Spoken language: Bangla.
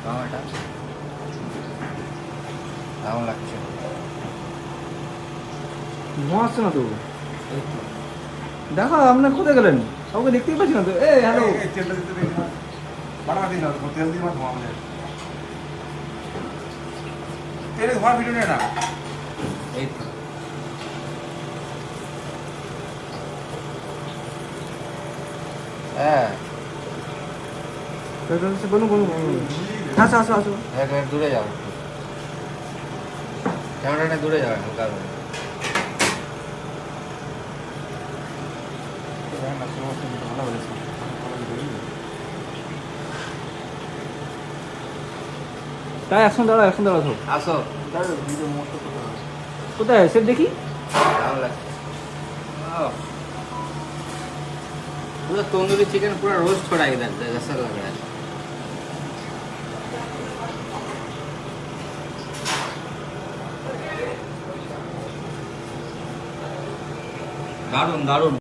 খাও এটা, কেমন লাগছে? ধোঁয়া আসছে না তো। এই তো দেখো আপনার কোথায় গেলেন? কাউকে দেখতেই পাচ্ছি না তো। হ্যালো। এই তো হ্যাঁ, বলুন বলুন বলুন। আসো আসো আসো। এক দূরে যাও একটু, ক্যামেরাটা দূরে যাও হালকা করে। তাই এখন দাঁড়াও তো। আসো, কোথায় সেট দেখি? কেমন লাগছে? ও, पूरा तंदूरी चिकन पूरा रोस्ट छोड़ा इधर जैसा लग रहा है। दारुण दारुण।